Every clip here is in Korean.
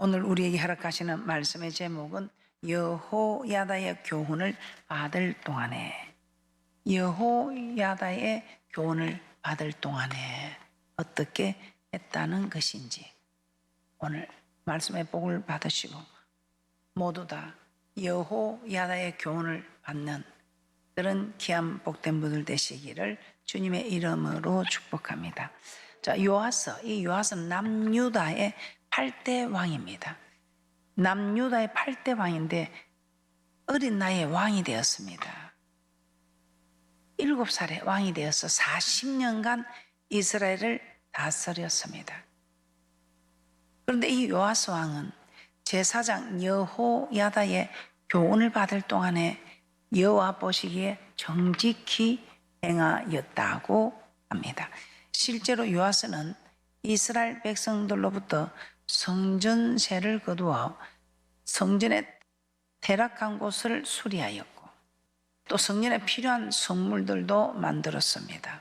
오늘 우리에게 허락하시는 말씀의 제목은 여호야다의 교훈을 받을 동안에, 여호야다의 교훈을 받을 동안에 어떻게 했다는 것인지, 오늘 말씀의 복을 받으시고 모두 다 여호야다의 교훈을 받는 그런 귀한 복된 분들 되시기를 주님의 이름으로 축복합니다. 자, 이 요아스는 남유다의 8대 왕입니다. 남유다의 8대 왕인데 어린 나이에 왕이 되었습니다. 7살에 왕이 되어서 40년간 이스라엘을 다스렸습니다. 그런데 이 요아스 왕은 제사장 여호야다의 교훈을 받을 동안에 여호와 보시기에 정직히 행하였다고 합니다. 실제로 요아스는 이스라엘 백성들로부터 성전세를 거두어 성전의 퇴락한 곳을 수리하였고 또 성전에 필요한 성물들도 만들었습니다.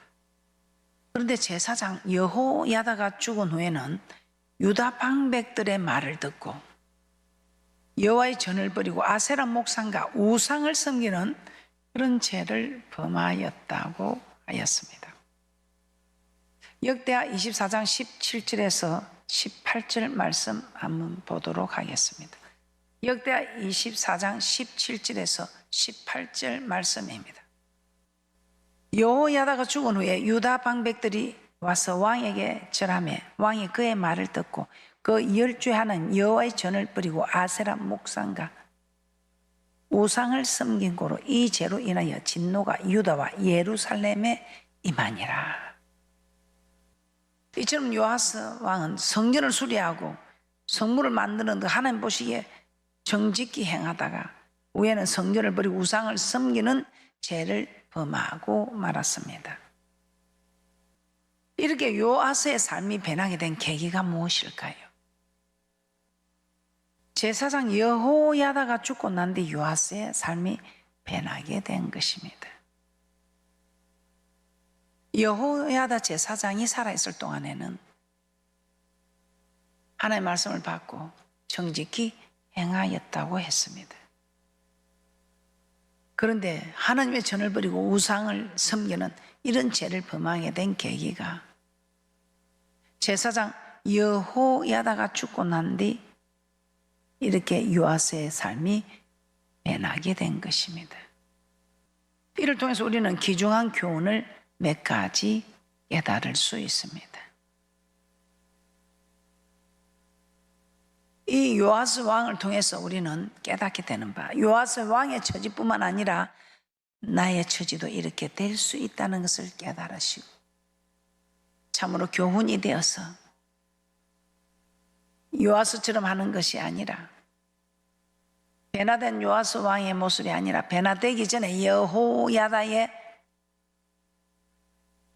그런데 제사장 여호야다가 죽은 후에는 유다 방백들의 말을 듣고 여호와의 전을 버리고 아세라 목상과 우상을 섬기는 그런 죄를 범하였다고 하였습니다. 역대하 24장 17절에서 18절 말씀 한번 보도록 하겠습니다. 역대하 24장 17절에서 18절 말씀입니다. 여호야다가 죽은 후에 유다 방백들이 와서 왕에게 절하매 왕이 그의 말을 듣고 그 10주에 하는 여호와의 전을 버리고 아세라 목상과 우상을 섬긴 고로 이 죄로 인하여 진노가 유다와 예루살렘에 임하니라. 이처럼 요아스 왕은 성전을 수리하고 성물을 만드는 데 하나님 보시기에 정직히 행하다가 후에는 성전을 버리고 우상을 섬기는 죄를 범하고 말았습니다. 이렇게 요아스의 삶이 변하게 된 계기가 무엇일까요? 제사장 여호야다가 죽고 난 뒤 요아스의 삶이 변하게 된 것입니다. 여호야다 제사장이 살아있을 동안에는 하나님의 말씀을 받고 정직히 행하였다고 했습니다. 그런데 하나님의 전을 버리고 우상을 섬기는 이런 죄를 범하게 된 계기가 제사장 여호야다가 죽고 난 뒤 이렇게 요아스의 삶이 변하게 된 것입니다. 이를 통해서 우리는 귀중한 교훈을 몇 가지 깨달을 수 있습니다. 이 요아스 왕을 통해서 우리는 깨닫게 되는 바, 요아스 왕의 처지뿐만 아니라 나의 처지도 이렇게 될 수 있다는 것을 깨달으시고 참으로 교훈이 되어서 요아스처럼 하는 것이 아니라 변화된 요아스 왕의 모습이 아니라 변화되기 전에 여호야다의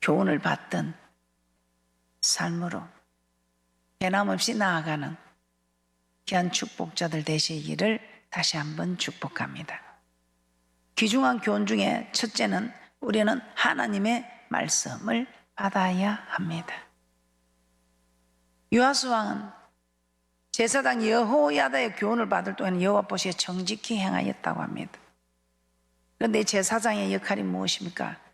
교훈을 받던 삶으로 변함없이 나아가는 귀한 축복자들 되시기를 다시 한번 축복합니다. 귀중한 교훈 중에 첫째는 우리는 하나님의 말씀을 받아야 합니다. 요아스 왕은 제사장 여호야다의 교훈을 받을 동안 여호와 보시기에 정직히 행하였다고 합니다. 그런데 제사장의 역할이 무엇입니까?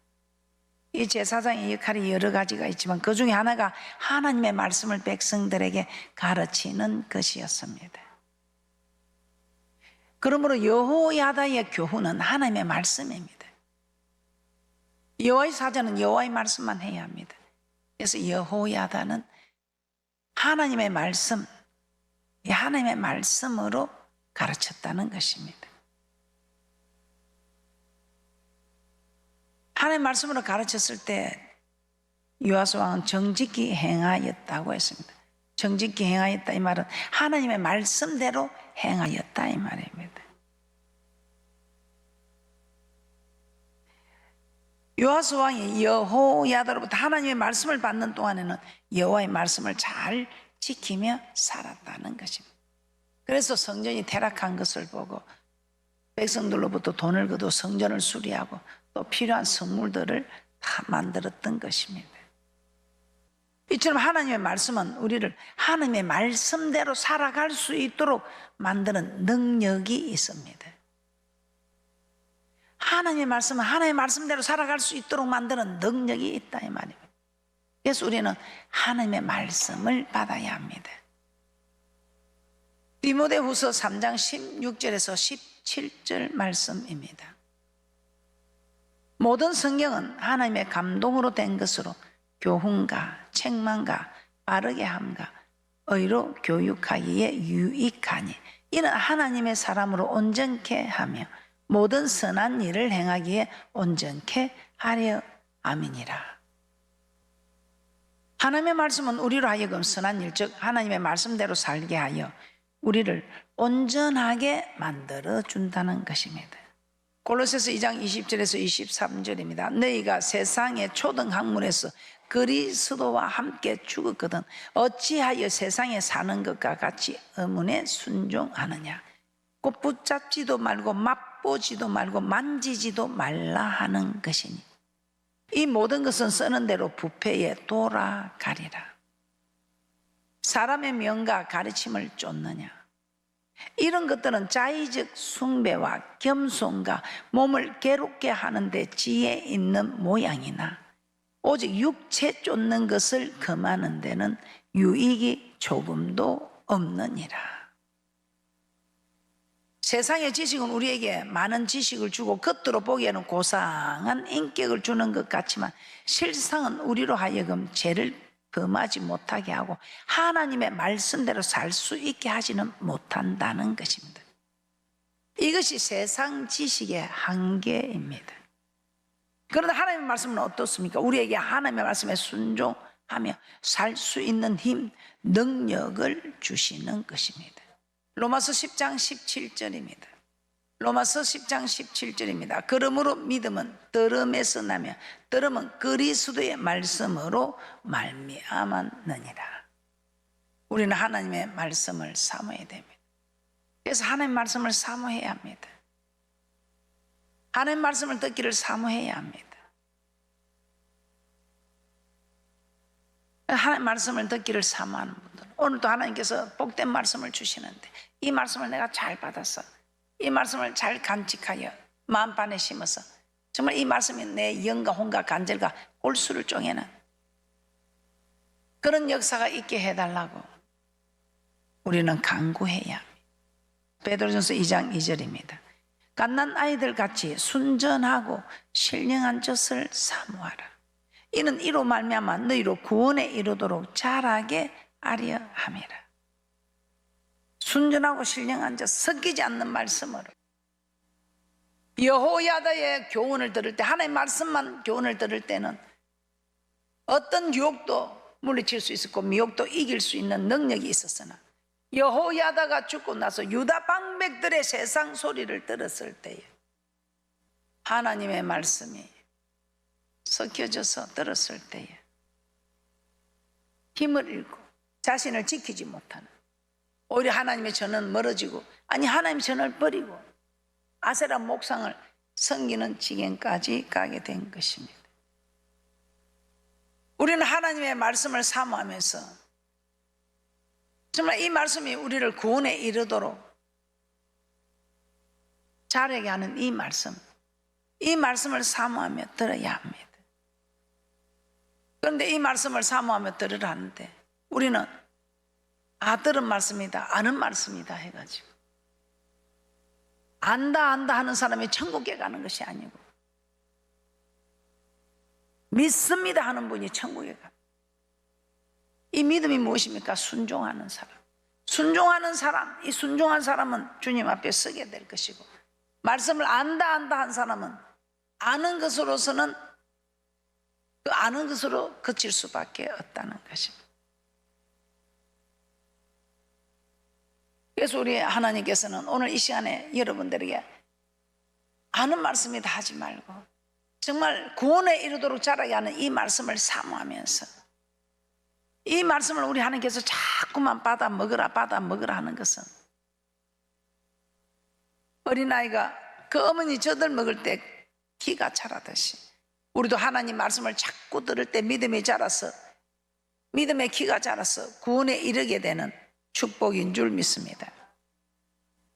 이 제사장의 역할이 여러 가지가 있지만 그 중에 하나가 하나님의 말씀을 백성들에게 가르치는 것이었습니다. 그러므로 여호야다의 교훈은 하나님의 말씀입니다. 여호와의 사자는 여호와의 말씀만 해야 합니다. 그래서 여호야다는 하나님의 말씀, 하나님의 말씀으로 가르쳤다는 것입니다. 하나님의 말씀으로 가르쳤을 때 요아스 왕은 정직히 행하였다고 했습니다. 정직히 행하였다 이 말은 하나님의 말씀대로 행하였다 이 말입니다. 요아스 왕이 여호야다로부터 하나님의 말씀을 받는 동안에는 여호와의 말씀을 잘 지키며 살았다는 것입니다. 그래서 성전이 퇴락한 것을 보고 백성들로부터 돈을 거둬 성전을 수리하고 또 필요한 성물들을 다 만들었던 것입니다. 이처럼 하나님의 말씀은 우리를 하나님의 말씀대로 살아갈 수 있도록 만드는 능력이 있습니다. 하나님의 말씀은 하나님의 말씀대로 살아갈 수 있도록 만드는 능력이 있다 이 말입니다. 그래서 우리는 하나님의 말씀을 받아야 합니다. 디모데후서 3장 16절에서 17절 말씀입니다. 모든 성경은 하나님의 감동으로 된 것으로 교훈과 책망과 바르게 함과 의로 교육하기에 유익하니 이는 하나님의 사람으로 온전케 하며 모든 선한 일을 행하기에 온전케 하려 함이니라. 하나님의 말씀은 우리로 하여금 선한 일, 즉 하나님의 말씀대로 살게 하여 우리를 온전하게 만들어 준다는 것입니다. 골로새서 2장 20절에서 23절입니다. 너희가 세상의 초등학문에서 그리스도와 함께 죽었거든 어찌하여 세상에 사는 것과 같이 의문에 순종하느냐. 곧 붙잡지도 말고 맛보지도 말고 만지지도 말라 하는 것이니 이 모든 것은 쓰는 대로 부패에 돌아가리라. 사람의 명과 가르침을 쫓느냐. 이런 것들은 자의적 숭배와 겸손과 몸을 괴롭게 하는데 지혜 있는 모양이나 오직 육체 쫓는 것을 금하는 데는 유익이 조금도 없느니라. 세상의 지식은 우리에게 많은 지식을 주고 겉으로 보기에는 고상한 인격을 주는 것 같지만 실상은 우리로 하여금 죄를 범하지 못하게 하고 하나님의 말씀대로 살 수 있게 하지는 못한다는 것입니다. 이것이 세상 지식의 한계입니다. 그런데 하나님의 말씀은 어떻습니까? 우리에게 하나님의 말씀에 순종하며 살 수 있는 힘, 능력을 주시는 것입니다. 로마서 10장 17절입니다. 로마서 10장 17절입니다. 그러므로 믿음은 들음에서 나며 들음은 그리스도의 말씀으로 말미암았느니라. 우리는 하나님의 말씀을 사모해야 됩니다. 그래서 하나님의 말씀을 사모해야 합니다. 하나님의 말씀을 듣기를 사모해야 합니다. 하나님의 말씀을 듣기를 사모하는 분들은 오늘도 하나님께서 복된 말씀을 주시는데 이 말씀을 내가 잘 받았어. 이 말씀을 잘 간직하여 마음판에 심어서 정말 이 말씀이 내 영과 혼과 간절과 골수를 쪼개는 그런 역사가 있게 해달라고 우리는 간구해야 합니다. 베드로전서 2장 2절입니다. 갓난 아이들 같이 순전하고 신령한 젖을 사모하라. 이는 이로 말미암아 너희로 구원에 이르도록 자라게 하려 함이라. 순전하고 신령한 자 섞이지 않는 말씀으로 여호야다의 교훈을 들을 때 하나님의 말씀만 교훈을 들을 때는 어떤 유혹도 물리칠 수 있었고 미혹도 이길 수 있는 능력이 있었으나 여호야다가 죽고 나서 유다 방백들의 세상 소리를 들었을 때에 하나님의 말씀이 섞여져서 들었을 때에 힘을 잃고 자신을 지키지 못하는 오히려 하나님의 전은 멀어지고 아니 하나님의 전을 버리고 아세라 목상을 섬기는 지경까지 가게 된 것입니다. 우리는 하나님의 말씀을 사모하면서 정말 이 말씀이 우리를 구원에 이르도록 자라게 하는 이 말씀을 사모하며 들어야 합니다. 그런데 이 말씀을 사모하며 들으라 하는데 우리는 들은 말씀이다, 아는 말씀이다 해가지고 안다 하는 사람이 천국에 가는 것이 아니고 믿습니다 하는 분이 천국에 가. 이 믿음이 무엇입니까? 순종하는 사람. 순종하는 사람, 이 순종한 사람은 주님 앞에 서게 될 것이고 말씀을 안다 한 사람은 아는 것으로서는 그 아는 것으로 그칠 수밖에 없다는 것입니다. 그래서 우리 하나님께서는 오늘 이 시간에 여러분들에게 아는 말씀이다 하지 말고 정말 구원에 이르도록 자라게 하는 이 말씀을 사모하면서 이 말씀을 우리 하나님께서 자꾸만 받아 먹으라 하는 것은 어린아이가 그 어머니 젖을 먹을 때 기가 차라듯이 우리도 하나님 말씀을 자꾸 들을 때 믿음이 자라서 믿음의 키가 자라서 구원에 이르게 되는 축복인 줄 믿습니다.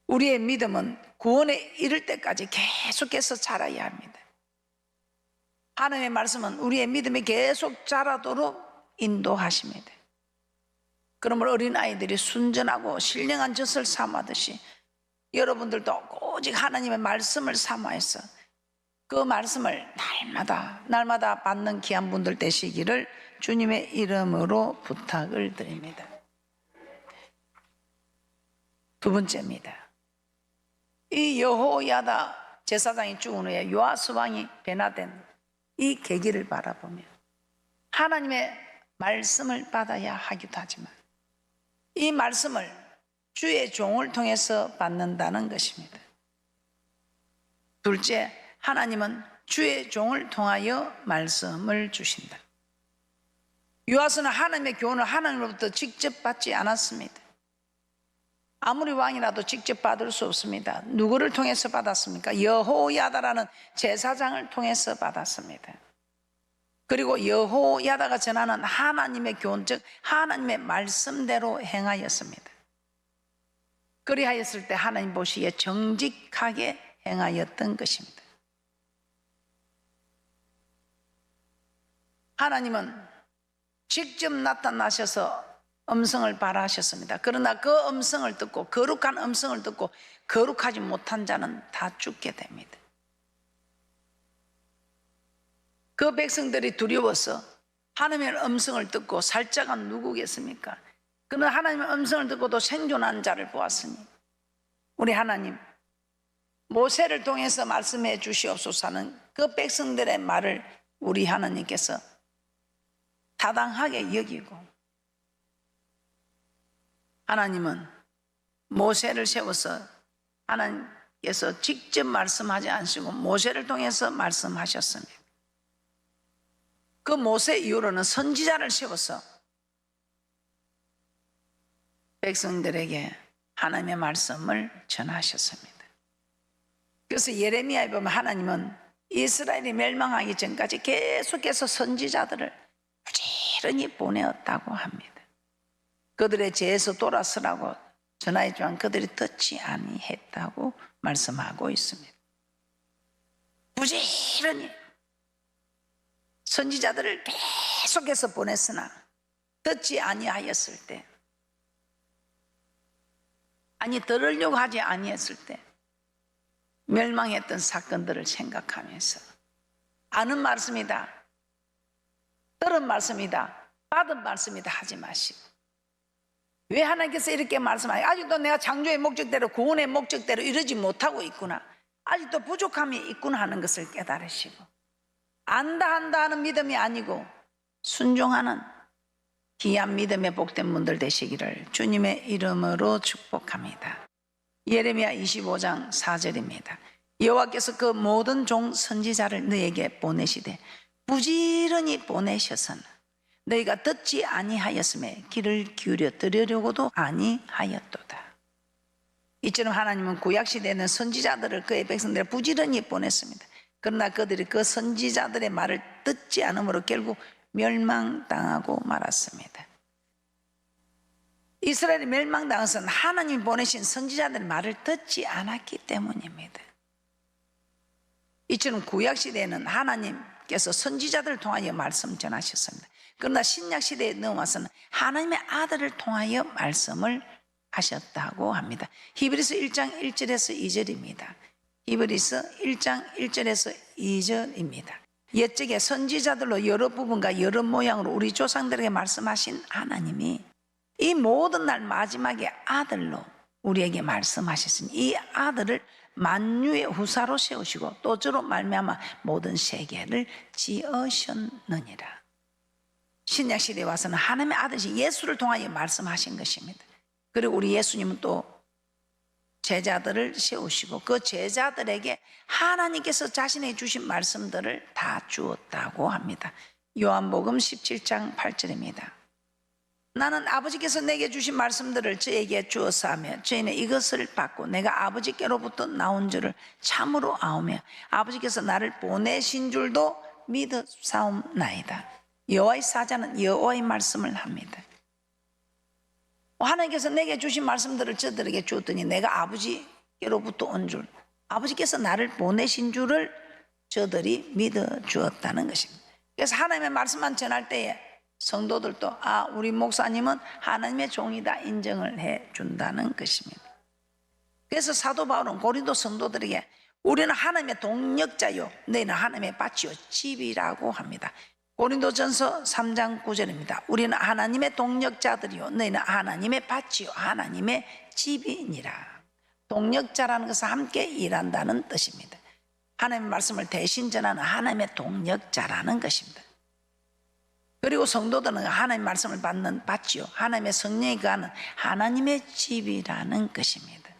우리의 믿음은 구원에 이를 때까지 계속해서 자라야 합니다. 하나님의 말씀은 우리의 믿음이 계속 자라도록 인도하십니다. 그러므로 어린아이들이 순전하고 신령한 젖을 삼아듯이 여러분들도 오직 하나님의 말씀을 삼아서 그 말씀을 날마다 받는 귀한 분들 되시기를 주님의 이름으로 부탁을 드립니다. 두 번째입니다. 이 여호야다 제사장이 죽은 후에 요아스 왕이 변화된 이 계기를 바라보며 하나님의 말씀을 받아야 하기도 하지만 이 말씀을 주의 종을 통해서 받는다는 것입니다. 둘째, 하나님은 주의 종을 통하여 말씀을 주신다. 요아스는 하나님의 교훈을 하나님으로부터 직접 받지 않았습니다. 아무리 왕이라도 직접 받을 수 없습니다. 누구를 통해서 받았습니까? 여호야다라는 제사장을 통해서 받았습니다. 그리고 여호야다가 전하는 하나님의 교훈, 즉 하나님의 말씀대로 행하였습니다. 그리하였을 때 하나님 보시기에 정직하게 행하였던 것입니다. 하나님은 직접 나타나셔서 음성을 발하셨습니다. 그러나 그 음성을 듣고 거룩한 음성을 듣고 거룩하지 못한 자는 다 죽게 됩니다. 그 백성들이 두려워서 하나님의 음성을 듣고 살자가 누구겠습니까? 그러나 하나님의 음성을 듣고도 생존한 자를 보았으니 우리 하나님 모세를 통해서 말씀해 주시옵소서 하는 그 백성들의 말을 우리 하나님께서 타당하게 여기고 하나님은 모세를 세워서 하나님께서 직접 말씀하지 않으시고 모세를 통해서 말씀하셨습니다. 그 모세 이후로는 선지자를 세워서 백성들에게 하나님의 말씀을 전하셨습니다. 그래서 예레미야에 보면 하나님은 이스라엘이 멸망하기 전까지 계속해서 선지자들을 부지런히 보내었다고 합니다. 그들의 죄에서 돌아서라고 전하였지만 그들이 듣지 아니했다고 말씀하고 있습니다. 부지런히 선지자들을 계속해서 보냈으나 듣지 아니하였을 때, 아니 들으려고 하지 아니했을 때 멸망했던 사건들을 생각하면서 아는 말씀이다, 들은 말씀이다, 받은 말씀이다 하지 마시고 왜 하나님께서 이렇게 말씀하세요? 아직도 내가 창조의 목적대로 구원의 목적대로 이루지 못하고 있구나, 아직도 부족함이 있구나 하는 것을 깨달으시고 안다 한다 하는 믿음이 아니고 순종하는 귀한 믿음의 복된 분들 되시기를 주님의 이름으로 축복합니다. 예레미야 25장 4절입니다. 여호와께서 그 모든 종 선지자를 너에게 보내시되 부지런히 보내셔서는 너희가 듣지 아니하였음에 귀를 기울여 들으려고도 아니하였도다. 이처럼 하나님은 구약시대에는 선지자들을 그의 백성들을 부지런히 보냈습니다. 그러나 그들이 그 선지자들의 말을 듣지 않으므로 결국 멸망당하고 말았습니다. 이스라엘이 멸망당한 것은 하나님이 보내신 선지자들의 말을 듣지 않았기 때문입니다. 이처럼 구약시대에는 하나님께서 선지자들을 통하여 말씀 전하셨습니다. 그러나 신약시대에 넘어와서는 하나님의 아들을 통하여 말씀을 하셨다고 합니다. 히브리서 1장 1절에서 2절입니다. 히브리서 1장 1절에서 2절입니다. 옛적에 선지자들로 여러 부분과 여러 모양으로 우리 조상들에게 말씀하신 하나님이 이 모든 날 마지막에 아들로 우리에게 말씀하셨으니 이 아들을 만유의 후사로 세우시고 또 저로 말미암아 모든 세계를 지으셨느니라. 신약시대에 와서는 하나님의 아들이신 예수를 통하여 말씀하신 것입니다. 그리고 우리 예수님은 또 제자들을 세우시고 그 제자들에게 하나님께서 자신에게 주신 말씀들을 다 주었다고 합니다. 요한복음 17장 8절입니다. 나는 아버지께서 내게 주신 말씀들을 저에게 주어서 하며 저희는 이것을 받고 내가 아버지께로부터 나온 줄을 참으로 아오며 아버지께서 나를 보내신 줄도 믿어 사옵나이다. 여호와의 사자는 여호와의 말씀을 합니다. 하나님께서 내게 주신 말씀들을 저들에게 주었더니 내가 아버지께로부터 온 줄, 아버지께서 나를 보내신 줄을 저들이 믿어 주었다는 것입니다. 그래서 하나님의 말씀만 전할 때에 성도들도 우리 목사님은 하나님의 종이다 인정을 해 준다는 것입니다. 그래서 사도 바울은 고린도 성도들에게 우리는 하나님의 동력자요 너희는 하나님의 밭이요 집이라고 합니다. 고린도전서 3장 9절입니다. 우리는 하나님의 동력자들이요 너희는 하나님의 밭이요 하나님의 집이니라. 동력자라는 것은 함께 일한다는 뜻입니다. 하나님의 말씀을 대신 전하는 하나님의 동력자라는 것입니다. 그리고 성도들은 하나님의 말씀을 받는 밭이요 하나님의 성령이 거하는 하나님의 집이라는 것입니다.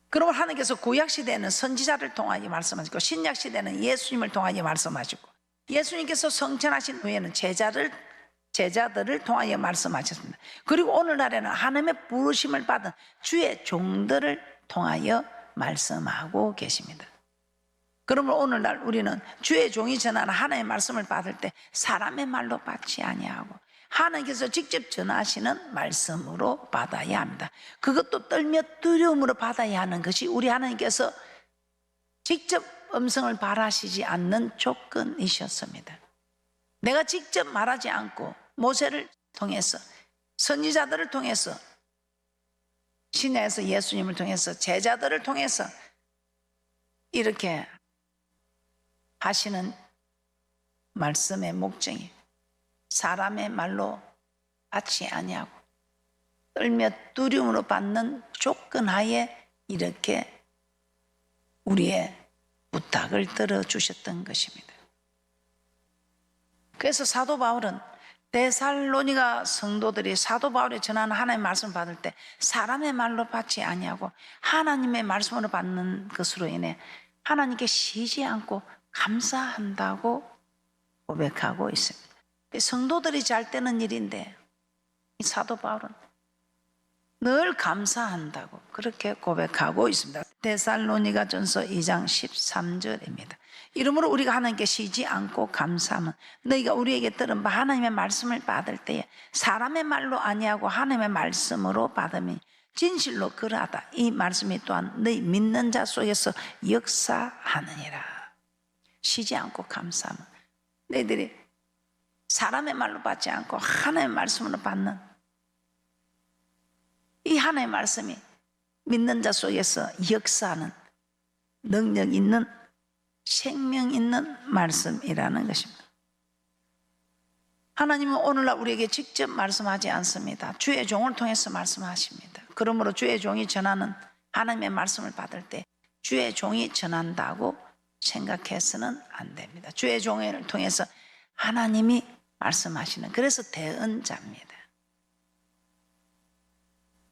그러면 하나님께서 구약시대에는 선지자를 통하여 말씀하시고 신약시대에는 예수님을 통하여 말씀하시고 예수님께서 성천하신 후에는 제자들을 통하여 말씀하셨습니다. 그리고 오늘날에는 하나님의 부르심을 받은 주의 종들을 통하여 말씀하고 계십니다. 그러면 오늘날 우리는 주의 종이 전하는 하나님의 말씀을 받을 때 사람의 말로 받지 아니하고 하나님께서 직접 전하시는 말씀으로 받아야 합니다. 그것도 떨며 두려움으로 받아야 하는 것이 우리 하나님께서 직접 음성을 발하시지 않는 조건이셨습니다. 내가 직접 말하지 않고 모세를 통해서 선지자들을 통해서 신약에서 예수님을 통해서 제자들을 통해서 이렇게 하시는 말씀의 목적이 사람의 말로 받지 아니하고 떨며 두려움으로 받는 조건하에 이렇게 우리의 부탁을 들어주셨던 것입니다. 그래서 사도 바울은 데살로니가 성도들이 사도 바울이 전하는 하나님의 말씀을 받을 때 사람의 말로 받지 아니하고 하나님의 말씀으로 받는 것으로 인해 하나님께 쉬지 않고 감사한다고 고백하고 있습니다. 성도들이 잘 되는 일인데 이 사도 바울은 늘 감사한다고 그렇게 고백하고 있습니다. 데살로니가 전서 2장 13절입니다. 이러므로 우리가 하나님께 쉬지 않고 감사하면 너희가 우리에게 들은 바 하나님의 말씀을 받을 때에 사람의 말로 아니하고 하나님의 말씀으로 받으니 진실로 그러하다. 이 말씀이 또한 너희 믿는 자 속에서 역사하느니라. 쉬지 않고 감사하면 너희들이 사람의 말로 받지 않고 하나님의 말씀으로 받는 이 하나님의 말씀이 믿는 자 속에서 역사하는 능력 있는 생명 있는 말씀이라는 것입니다. 하나님은 오늘날 우리에게 직접 말씀하지 않습니다. 주의 종을 통해서 말씀하십니다. 그러므로 주의 종이 전하는 하나님의 말씀을 받을 때 주의 종이 전한다고 생각해서는 안 됩니다. 주의 종을 통해서 하나님이 말씀하시는 그래서 대언자입니다.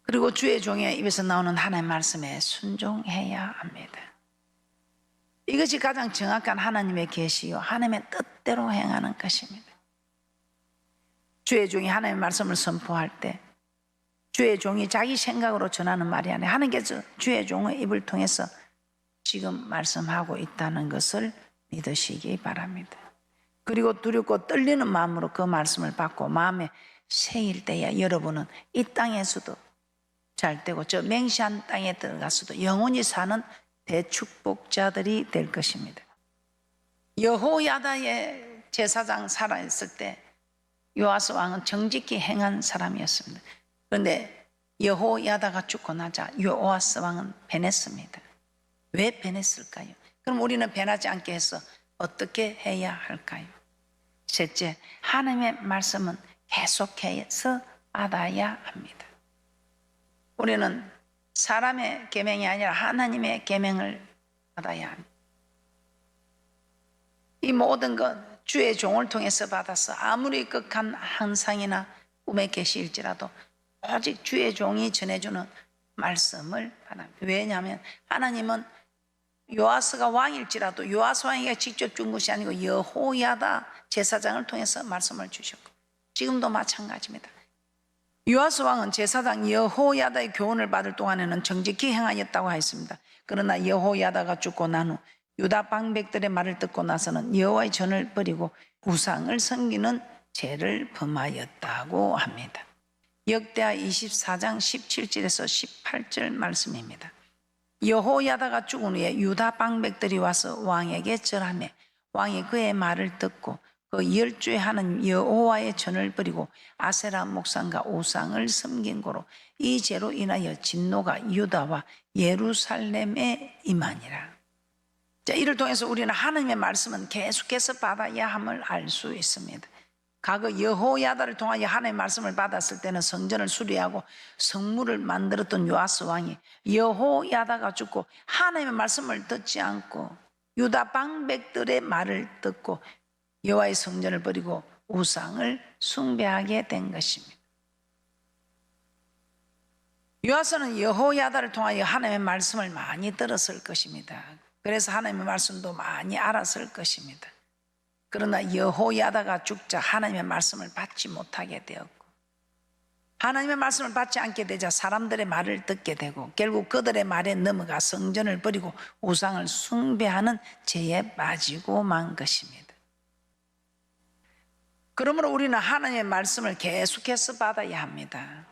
그리고 주의 종의 입에서 나오는 하나님의 말씀에 순종해야 합니다. 이것이 가장 정확한 하나님의 계시요 하나님의 뜻대로 행하는 것입니다. 주의 종이 하나님의 말씀을 선포할 때 주의 종이 자기 생각으로 전하는 말이 아니라 하나님께서 주의 종의 입을 통해서 지금 말씀하고 있다는 것을 믿으시기 바랍니다. 그리고 두렵고 떨리는 마음으로 그 말씀을 받고 마음에 새일 때야 여러분은 이 땅에서도 잘 되고 저 맹시한 땅에 들어가서도 영원히 사는 대축복자들이 될 것입니다. 여호야다의 제사장 살아있을 때 요아스 왕은 정직히 행한 사람이었습니다. 그런데 여호야다가 죽고 나자 요아스 왕은 변했습니다. 왜 변했을까요? 그럼 우리는 변하지 않게 해서 어떻게 해야 할까요? 셋째, 하나님의 말씀은 계속해서 받아야 합니다. 우리는 사람의 계명이 아니라 하나님의 계명을 받아야 합니다. 이 모든 것 주의 종을 통해서 받아서 아무리 극한 환상이나 꿈의 계시일지라도 오직 주의 종이 전해주는 말씀을 받아야 합니다. 왜냐하면 하나님은 요아스가 왕일지라도 요아스 왕에게 직접 준 것이 아니고 여호야다 제사장을 통해서 말씀을 주셨고 지금도 마찬가지입니다. 요아스 왕은 제사장 여호야다의 교훈을 받을 동안에는 정직히 행하였다고 하였습니다. 그러나 여호야다가 죽고 난 후 유다 방백들의 말을 듣고 나서는 여호와의 전을 버리고 우상을 섬기는 죄를 범하였다고 합니다. 역대하 24장 17절에서 18절 말씀입니다. 여호야다가 죽은 후에 유다 방백들이 와서 왕에게 절하며 왕이 그의 말을 듣고 그 열주의 하나님 여호와의 전을 버리고 아세라 목상과 우상을 섬긴 고로 이 죄로 인하여 진노가 유다와 예루살렘에 임하니라. 자, 이를 통해서 우리는 하나님의 말씀은 계속해서 받아야 함을 알 수 있습니다. 과거 여호야다를 통하여 하나님의 말씀을 받았을 때는 성전을 수리하고 성물을 만들었던 요아스 왕이 여호야다가 죽고 하나님의 말씀을 듣지 않고 유다 방백들의 말을 듣고 여호와의 성전을 버리고 우상을 숭배하게 된 것입니다. 요아스는 여호야다를 통하여 하나님의 말씀을 많이 들었을 것입니다. 그래서 하나님의 말씀도 많이 알았을 것입니다. 그러나 여호야다가 죽자 하나님의 말씀을 받지 못하게 되었고 하나님의 말씀을 받지 않게 되자 사람들의 말을 듣게 되고 결국 그들의 말에 넘어가 성전을 버리고 우상을 숭배하는 죄에 빠지고 만 것입니다. 그러므로 우리는 하나님의 말씀을 계속해서 받아야 합니다.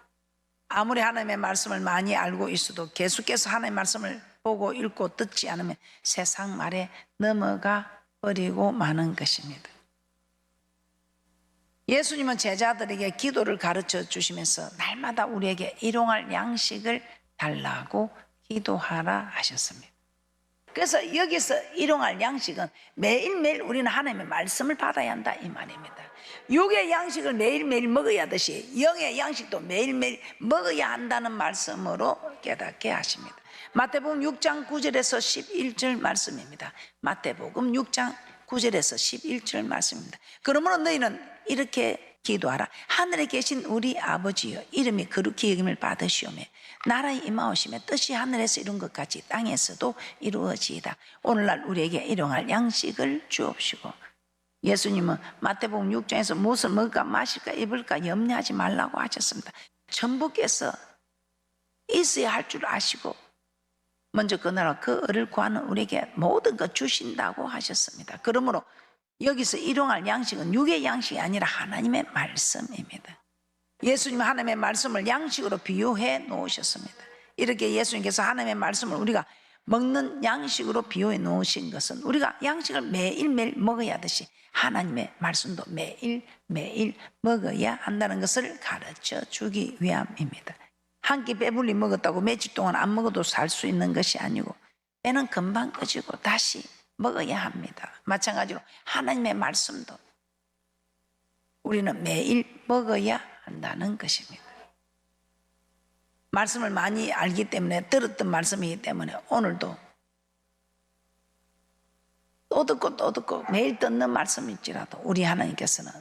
아무리 하나님의 말씀을 많이 알고 있어도 계속해서 하나님의 말씀을 보고 읽고 듣지 않으면 세상 말에 넘어가 버리고 마는 것입니다. 예수님은 제자들에게 기도를 가르쳐 주시면서 날마다 우리에게 일용할 양식을 달라고 기도하라 하셨습니다. 그래서 여기서 일용할 양식은 매일매일 우리는 하나님의 말씀을 받아야 한다 이 말입니다. 육의 양식을 매일매일 먹어야 하듯이 영의 양식도 매일매일 먹어야 한다는 말씀으로 깨닫게 하십니다. 마태복음 6장 9절에서 11절 말씀입니다. 마태복음 6장 9절에서 11절 말씀입니다. 그러므로 너희는 이렇게 기도하라. 하늘에 계신 우리 아버지여 이름이 거룩히 여김을 받으시오며 나라의 임하오시며 뜻이 하늘에서 이룬 것 같이 땅에서도 이루어지이다. 오늘날 우리에게 일용할 양식을 주옵시고. 예수님은 마태복음 6장에서 무엇을 먹을까 마실까 입을까 염려하지 말라고 하셨습니다. 전부께서 있어야 할 줄 아시고 먼저 그 나라 그 을을 구하는 우리에게 모든 것 주신다고 하셨습니다. 그러므로 여기서 일용할 양식은 육의 양식이 아니라 하나님의 말씀입니다. 예수님은 하나님의 말씀을 양식으로 비유해 놓으셨습니다. 이렇게 예수님께서 하나님의 말씀을 우리가 먹는 양식으로 비유해 놓으신 것은 우리가 양식을 매일매일 먹어야 하듯이 하나님의 말씀도 매일매일 먹어야 한다는 것을 가르쳐 주기 위함입니다. 한 끼 배불리 먹었다고 며칠 동안 안 먹어도 살 수 있는 것이 아니고 배는 금방 꺼지고 다시 먹어야 합니다. 마찬가지로 하나님의 말씀도 우리는 매일 먹어야 한다는 것입니다. 말씀을 많이 알기 때문에 들었던 말씀이기 때문에 오늘도 또 듣고 매일 듣는 말씀일지라도 우리 하나님께서는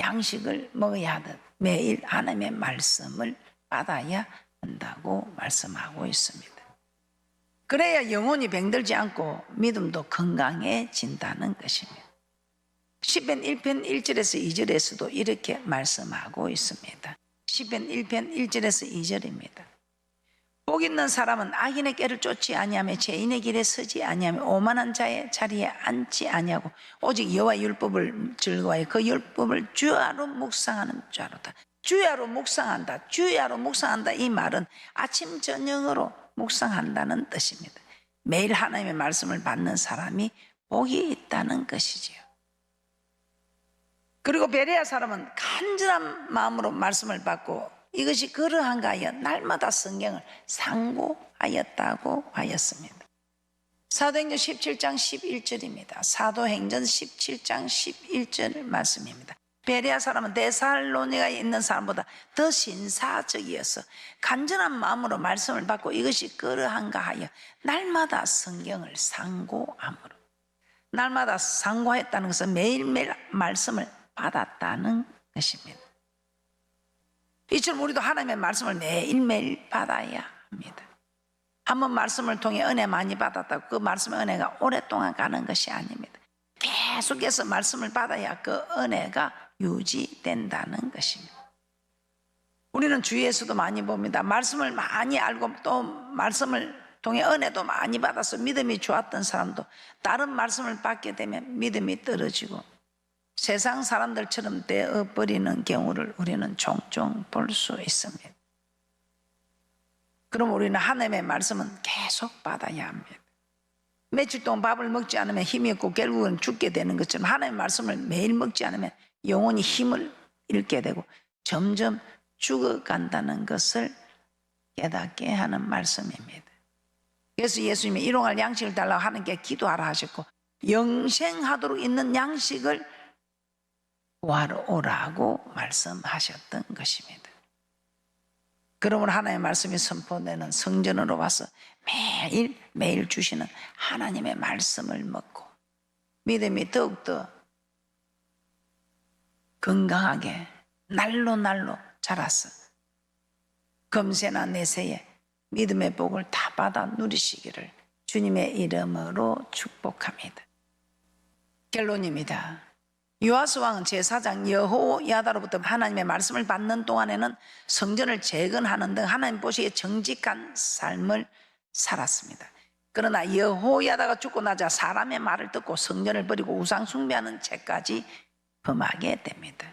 양식을 먹어야 하듯 매일 하나님의 말씀을 받아야 한다고 말씀하고 있습니다. 그래야 영혼이 병들지 않고 믿음도 건강해진다는 것입니다. 시편 1편 1절에서 2절에서도 이렇게 말씀하고 있습니다. 시편 1편 1절에서 2절입니다. 복 있는 사람은 악인의 꾀를 쫓지 아니하며 죄인의 길에 서지 아니하며 오만한 자의 자리에 앉지 아니하고 오직 여호와의 율법을 즐거워해 그 율법을 주야로 묵상하는 자로다. 주야로 묵상한다. 주야로 묵상한다. 이 말은 아침 저녁으로 묵상한다는 뜻입니다. 매일 하나님의 말씀을 받는 사람이 복이 있다는 것이지요. 그리고 베레아 사람은 간절한 마음으로 말씀을 받고 이것이 그러한가 하여 날마다 성경을 상고하였다고 하였습니다. 사도행전 17장 11절입니다. 사도행전 17장 11절 말씀입니다. 베레아 사람은 데살로니가에 있는 사람보다 더 신사적이어서 간절한 마음으로 말씀을 받고 이것이 그러한가 하여 날마다 성경을 상고함으로, 날마다 상고했다는 것은 매일매일 말씀을 받았다는 것입니다. 이처럼 우리도 하나님의 말씀을 매일매일 받아야 합니다. 한번 말씀을 통해 은혜 많이 받았다고 그 말씀의 은혜가 오랫동안 가는 것이 아닙니다. 계속해서 말씀을 받아야 그 은혜가 유지된다는 것입니다. 우리는 주위에서도 많이 봅니다. 말씀을 많이 알고 또 말씀을 통해 은혜도 많이 받아서 믿음이 좋았던 사람도 다른 말씀을 받게 되면 믿음이 떨어지고 세상 사람들처럼 되어버리는 경우를 우리는 종종 볼 수 있습니다. 그럼 우리는 하나님의 말씀은 계속 받아야 합니다. 며칠 동안 밥을 먹지 않으면 힘이 없고 결국은 죽게 되는 것처럼 하나님의 말씀을 매일 먹지 않으면 영혼이 힘을 잃게 되고 점점 죽어간다는 것을 깨닫게 하는 말씀입니다. 그래서 예수님이 일용할 양식을 달라고 하나님께 기도하라 하셨고 영생하도록 있는 양식을 구하러 오라고 말씀하셨던 것입니다. 그러므로 하나님의 말씀이 선포되는 성전으로 와서 매일 주시는 하나님의 말씀을 먹고 믿음이 더욱더 건강하게 날로 자라서 금세나 내세에 믿음의 복을 다 받아 누리시기를 주님의 이름으로 축복합니다. 결론입니다. 요아스 왕은 제사장 여호야다로부터 하나님의 말씀을 받는 동안에는 성전을 재건하는 등 하나님 보시기에 정직한 삶을 살았습니다. 그러나 여호야다가 죽고 나자 사람의 말을 듣고 성전을 버리고 우상 숭배하는 죄까지 범하게 됩니다.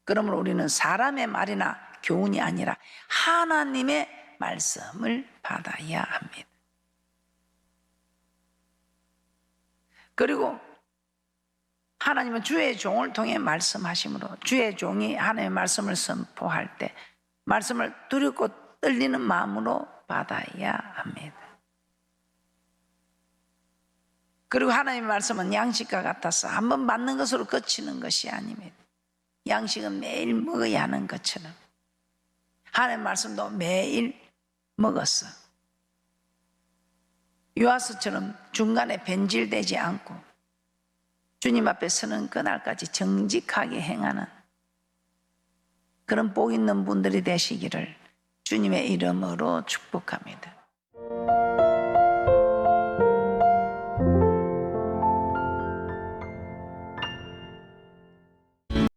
그러므로 우리는 사람의 말이나 교훈이 아니라 하나님의 말씀을 받아야 합니다. 그리고 하나님은 주의 종을 통해 말씀하심으로 주의 종이 하나님의 말씀을 선포할 때 말씀을 두렵고 떨리는 마음으로 받아야 합니다. 그리고 하나님의 말씀은 양식과 같아서 한번 받는 것으로 그치는 것이 아닙니다. 양식은 매일 먹어야 하는 것처럼 하나님의 말씀도 매일 먹었어. 요아스처럼 중간에 변질되지 않고 주님 앞에 서는 그날까지 정직하게 행하는 그런 복 있는 분들이 되시기를 주님의 이름으로 축복합니다.